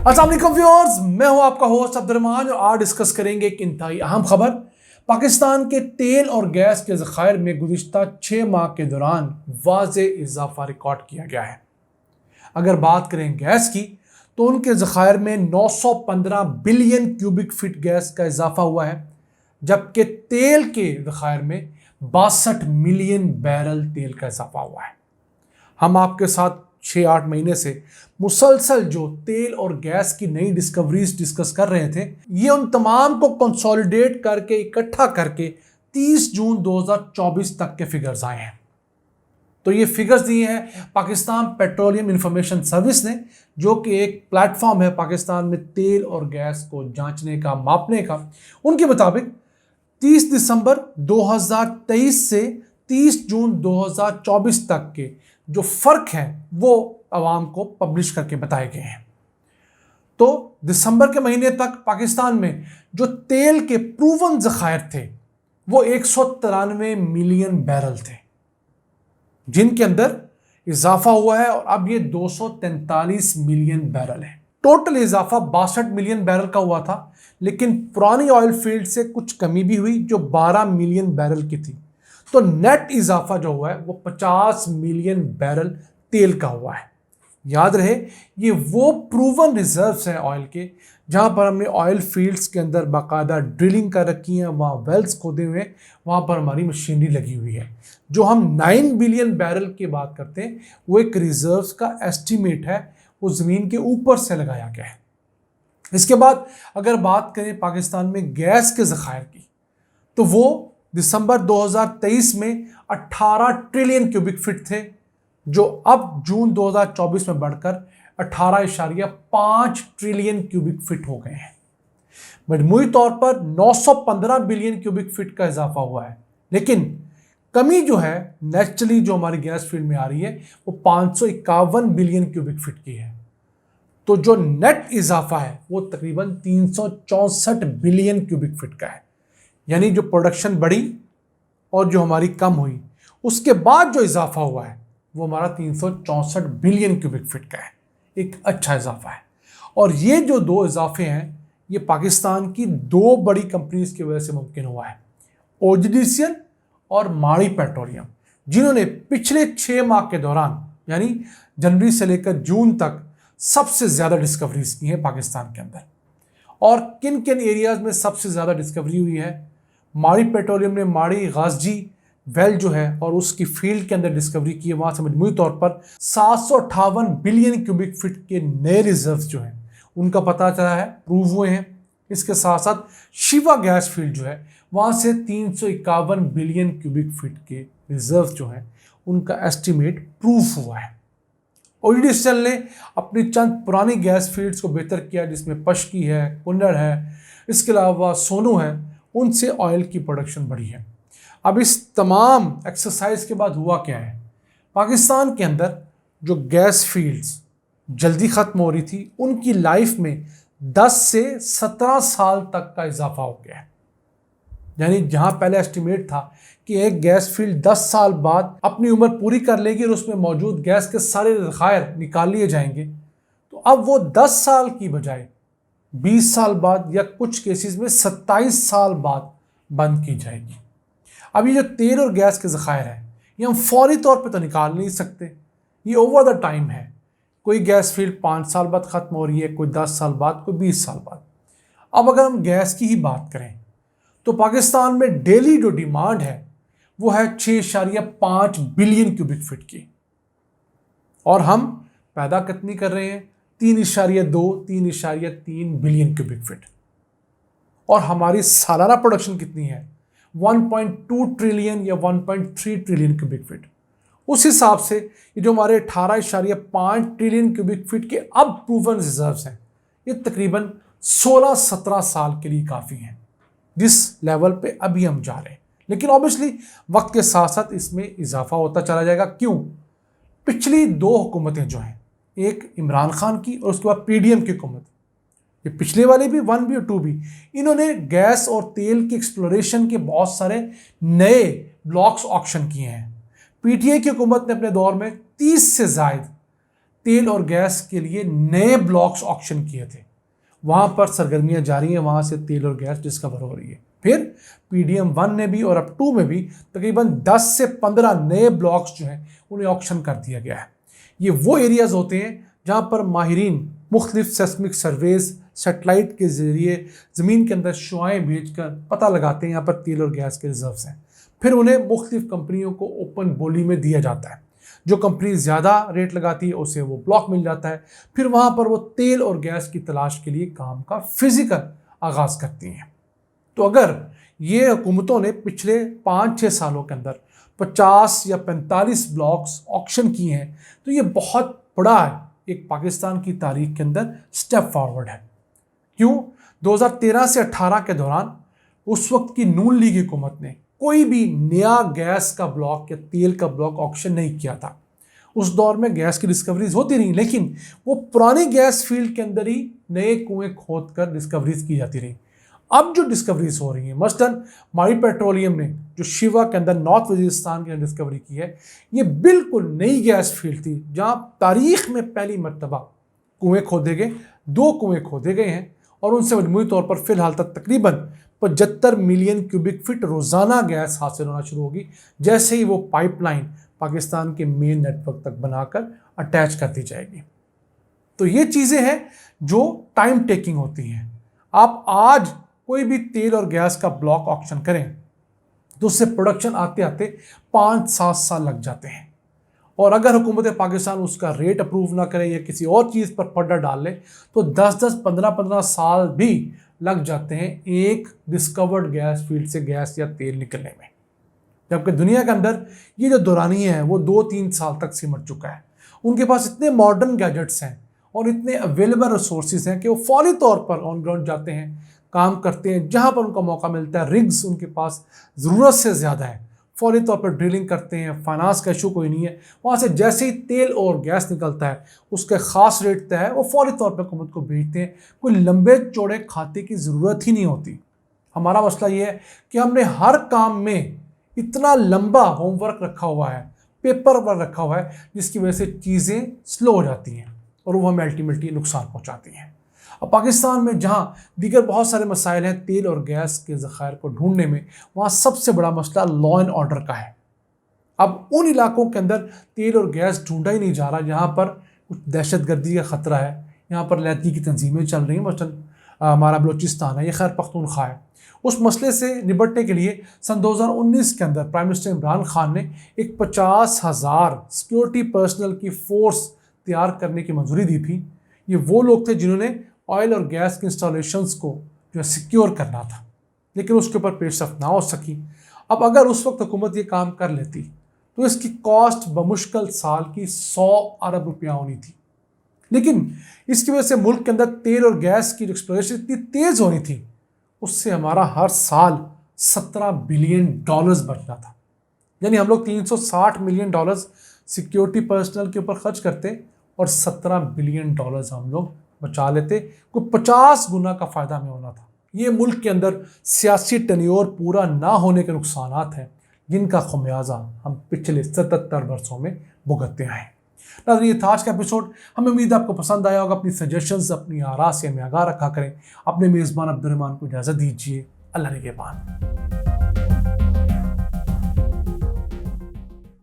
अस्सलाम वालेकुम व्यूअर्स, मैं हूं आपका होस्ट अब्दुर्रहमान और आज डिस्कस करेंगे एक इंतहाई अहम खबर। पाकिस्तान के तेल और गैस के ज़खायर में गुज़िश्ता 6 माह के दौरान वाज़े इजाफा रिकॉर्ड किया गया है। अगर बात करें गैस की तो उनके ज़खायर में 915 बिलियन क्यूबिक फीट गैस का इजाफा हुआ है, जबकि तेल के ज़खायर में 62 मिलियन बैरल तेल का इजाफा हुआ है। हम आपके साथ 6-8 महीने से मुसलसल जो तेल और गैस की नई डिस्कवरीज डिस्कस कर रहे थे, ये उन तमाम को कंसोलिडेट करके इकट्ठा करके 30 जून 2024 तक के फिगर्स आए हैं। तो ये फिगर्स दिए हैं पाकिस्तान पेट्रोलियम इंफॉर्मेशन सर्विस ने, जो कि एक प्लेटफॉर्म है पाकिस्तान में तेल और गैस को जांचने का, मापने का। उनके मुताबिक 30 दिसंबर 2023 से 30 जून 2024 तक के जो फ़र्क है वो आवाम को पब्लिश करके बताए गए हैं। तो दिसंबर के महीने तक पाकिस्तान में जो तेल के प्रूवन ज़खायर थे वो 193 मिलियन बैरल थे, जिनके अंदर इजाफा हुआ है और अब ये 243 मिलियन बैरल है। टोटल इजाफा 62 मिलियन बैरल का हुआ था, लेकिन पुरानी ऑयल फील्ड से कुछ कमी भी हुई जो 12 मिलियन बैरल की थी। तो नेट इजाफा जो हुआ है वो 50 मिलियन बैरल तेल का हुआ है। याद रहे, ये वो प्रूवन रिजर्व्स हैं ऑयल के, जहां पर हमने ऑयल फील्ड्स के अंदर बाकायदा ड्रिलिंग कर रखी है, वहाँ वेल्स खोदे हुए, वहाँ पर हमारी मशीनरी लगी हुई है। जो हम 9 बिलियन बैरल की बात करते हैं वो एक रिजर्व्स का एस्टिमेट है, वो ज़मीन के ऊपर से लगाया गया है। इसके बाद अगर बात करें पाकिस्तान में गैस के ज़खायर की, तो वो दिसंबर 2023 में 18 ट्रिलियन क्यूबिक फीट थे, जो अब जून 2024 में बढ़कर 18.5 ट्रिलियन क्यूबिक फीट हो गए हैं। मजमूई तौर पर 915 बिलियन क्यूबिक फीट का इजाफा हुआ है, लेकिन कमी जो है नेचुरली जो हमारी गैस फील्ड में आ रही है वो 551 बिलियन क्यूबिक फीट की है। तो जो नेट इजाफा है वो तकरीबन 364 बिलियन क्यूबिक फीट का है। यानी जो प्रोडक्शन बढ़ी और जो हमारी कम हुई, उसके बाद जो इजाफा हुआ है वो हमारा 364 बिलियन क्यूबिक फीट का है। एक अच्छा इजाफा है। और ये जो दो इजाफे हैं ये पाकिस्तान की दो बड़ी कंपनीज की वजह से मुमकिन हुआ है, OGDCL और माड़ी पेट्रोलियम, जिन्होंने पिछले 6 माह के दौरान यानी जनवरी से लेकर जून तक सबसे ज़्यादा डिस्कवरीज की हैं पाकिस्तान के अंदर। और किन किन एरियाज़ में सबसे ज़्यादा डिस्कवरी हुई है? माड़ी पेट्रोलियम ने माड़ी गाजजी वेल जो है और उसकी फील्ड के अंदर डिस्कवरी की है। वहाँ से मजमूई तौर पर 758 बिलियन क्यूबिक फीट के नए रिजर्व्स जो हैं उनका पता चला है, प्रूव हुए हैं। इसके साथ साथ शिवा गैस फील्ड जो है वहाँ से 351 बिलियन क्यूबिक फीट के रिजर्व्स जो हैं उनका एस्टिमेट प्रूव हुआ है। OGDCL ने अपनी चंद पुरानी गैस फील्ड्स को बेहतर किया, जिसमें पशकी है, कुन्नड़ है, इसके अलावा सोनू है, उनसे ऑयल की प्रोडक्शन बढ़ी है। अब इस तमाम एक्सरसाइज के बाद हुआ क्या है? पाकिस्तान के अंदर जो गैस फील्ड्स जल्दी ख़त्म हो रही थी उनकी लाइफ में 10 से 17 साल तक का इजाफा हो गया है। यानी जहां पहले एस्टिमेट था कि एक गैस फील्ड 10 साल बाद अपनी उम्र पूरी कर लेगी और उसमें मौजूद गैस के सारे ज़खायर निकाल लिए जाएंगे, तो अब वो 10 साल की बजाय 20 साल बाद या कुछ केसेस में 27 साल बाद बंद की जाएगी। अब ये जो तेल और गैस के ज़खायर हैं ये हम फौरी तौर पे तो निकाल नहीं सकते, ये ओवर द टाइम है। कोई गैस फील्ड 5 साल बाद ख़त्म हो रही है, कोई 10 साल बाद, कोई 20 साल बाद। अब अगर हम गैस की ही बात करें तो पाकिस्तान में डेली जो डिमांड है वो है 6.5 बिलियन क्यूबिक फीट की, और हम पैदा कितनी कर रहे हैं? 3.3 बिलियन क्यूबिक फीट। और हमारी सालाना प्रोडक्शन कितनी है? 1.2 ट्रिलियन या 1.3 ट्रिलियन क्यूबिक फीट। उस हिसाब से ये जो हमारे 18.5 ट्रिलियन क्यूबिक फीट के अब प्रूवन रिजर्व्स हैं ये तकरीबन 16-17 साल के लिए काफ़ी हैं, जिस लेवल पे अभी हम जा रहे हैं। लेकिन ऑब्वियसली वक्त के साथ साथ इसमें इजाफा होता चला जाएगा। क्यों? पिछली 2 हुकूमतें जो हैं, एक इमरान खान की और उसके बाद PDM की हुकूमत, ये पिछले वाले भी 1 भी और 2 भी, इन्होंने गैस और तेल की एक्सप्लोरेशन के बहुत सारे नए ब्लॉक्स ऑक्शन किए हैं। PTI की हुकूमत ने अपने दौर में 30 से ज़ायद तेल और गैस के लिए नए ब्लॉक्स ऑक्शन किए थे। वहाँ पर सरगर्मियाँ जारी हैं, वहाँ से तेल और गैस डिस्कवर हो रही है। फिर PDM 1 ने भी और अब 2 में भी तकरीबन 10 से 15 नए ब्लॉक्स जो हैं उन्हें ऑक्शन कर दिया गया है। ये वो एरियाज़ होते हैं जहाँ पर माहिरीन मुख्तलिफ सेस्मिक सर्वेज सेटेलाइट के ज़रिए ज़मीन के अंदर शुआएँ भेजकर पता लगाते हैं यहाँ पर तेल और गैस के रिजर्व्स हैं। फिर उन्हें मुख्तलिफ कंपनियों को ओपन बोली में दिया जाता है। जो कंपनी ज़्यादा रेट लगाती है उसे वो ब्लॉक मिल जाता है। फिर वहाँ पर वो तेल और गैस की तलाश के लिए काम का फिजिकल आगाज़ करती हैं। तो अगर ये हुकूमतों ने पिछले 5-6 सालों के अंदर 50 या 45 ब्लॉक्स ऑक्शन किए हैं तो ये बहुत बड़ा है, एक पाकिस्तान की तारीख के अंदर स्टेप फॉरवर्ड है। क्यों? 2013 से 18 के दौरान उस वक्त की नून लीग हुकूमत ने कोई भी नया गैस का ब्लॉक या तेल का ब्लॉक ऑक्शन नहीं किया था। उस दौर में गैस की डिस्कवरीज होती रही, लेकिन वो पुरानी गैस फील्ड के अंदर ही नए कुएं खोद कर डिस्कवरीज की जाती रही। अब जो डिस्कवरीज हो रही हैं, मसलन मारी पेट्रोलियम ने जो शिवा के अंदर नॉर्थ वजीरिस्तान के अंदर डिस्कवरी की है, ये बिल्कुल नई गैस फील्ड थी जहाँ तारीख में पहली मरतबा कुएँ खोदे गए। 2 कुएँ खोदे गए हैं और उनसे मजमूई तौर पर फिलहाल तक तकरीबन 75 मिलियन क्यूबिक फीट रोज़ाना गैस हासिल होना शुरू होगी, जैसे ही वो पाइपलाइन पाकिस्तान के मेन नेटवर्क तक बनाकर अटैच कर दी जाएगी। तो ये चीज़ें हैं जो टाइम टेकिंग होती हैं। आप आज कोई भी तेल और गैस का ब्लॉक ऑक्शन करें तो उससे प्रोडक्शन आते आते 5-7 साल लग जाते हैं। और अगर हुकूमत पाकिस्तान उसका रेट अप्रूव ना करे या किसी और चीज़ पर पर्दा डाल ले तो 10-10, 15-15 साल भी लग जाते हैं एक डिस्कवर्ड गैस फील्ड से गैस या तेल निकलने में। जबकि दुनिया के अंदर ये जो दौरानिया है वो 2-3 साल तक सिमट चुका है। उनके पास इतने मॉडर्न गैजेट्स हैं और इतने अवेलेबल रिसोर्सेज हैं कि वो फौरी तौर पर ऑन ग्राउंड जाते हैं, काम करते हैं, जहाँ पर उनका मौका मिलता है। रिग्स उनके पास ज़रूरत से ज़्यादा है, फौरी तौर पर ड्रिलिंग करते हैं। फाइनेंस का इशू कोई नहीं है, वहाँ से जैसे ही तेल और गैस निकलता है उसके ख़ास रेट तय है, वो फौरी तौर पर हुकूमत को भेजते हैं। कोई लंबे चौड़े खाते की ज़रूरत ही नहीं होती। हमारा मसला ये है कि हमने हर काम में इतना लंबा होमवर्क रखा हुआ है, पेपर वर्क रखा हुआ है, जिसकी वजह से चीज़ें स्लो हो जाती हैं और वो हमें अल्टीमेटली नुकसान पहुँचाती हैं। अब पाकिस्तान में जहाँ दीगर बहुत सारे मसाइल हैं तेल और गैस के ज़खायर को ढूंढने में, वहाँ सबसे बड़ा मसला लॉ एंड ऑर्डर का है। अब उन इलाकों के अंदर तेल और गैस ढूंढा ही नहीं जा रहा जहाँ पर कुछ दहशतगर्दी का ख़तरा है, यहाँ पर लैकी की तंजीमें चल रही हैं। मसलन हमारा बलूचिस्तान है, ये खैर पख्तूनख्वा है। उस मसले से निपटने के लिए सन 2019 के अंदर प्राइम मिनिस्टर इमरान खान ने एक 50,000 सिक्योरिटी पर्सनल की फ़ोर्स तैयार करने की मंजूरी दी थी। ये वो लोग थे जिन्होंने ऑयल और गैस के इंस्टॉलेशंस को जो है सिक्योर करना था, लेकिन उसके ऊपर पेशरफ्त ना हो सकी। अब अगर उस वक्त हुकूमत ये काम कर लेती तो इसकी कॉस्ट बमुश्किल साल की 100 अरब रुपया होनी थी। लेकिन इसकी वजह से मुल्क के अंदर तेल और गैस की एक्सप्लोरेशन इतनी तेज़ होनी थी, उससे हमारा हर साल $17 बिलियन बचना था। यानी हम लोग $360 मिलियन सिक्योरिटी पर्सनल के ऊपर खर्च करते और $17 बिलियन हम लोग बचा लेते। कोई 50 गुना का फ़ायदा हमें होना था। ये मुल्क के अंदर सियासी टेन्योर पूरा ना होने के नुकसानात हैं जिनका खमियाजा हम पिछले 77 वर्षों में भुगतते आए। नाज़रीन, ये था आज का एपिसोड। हमें उम्मीद है आपको पसंद आया होगा। अपनी सजेशंस, अपनी आरा से हमें आगाह रखा करें। अपने मेज़बान अब्दुर्रहमान को इजाज़त दीजिए। अल्लाह निगहबान।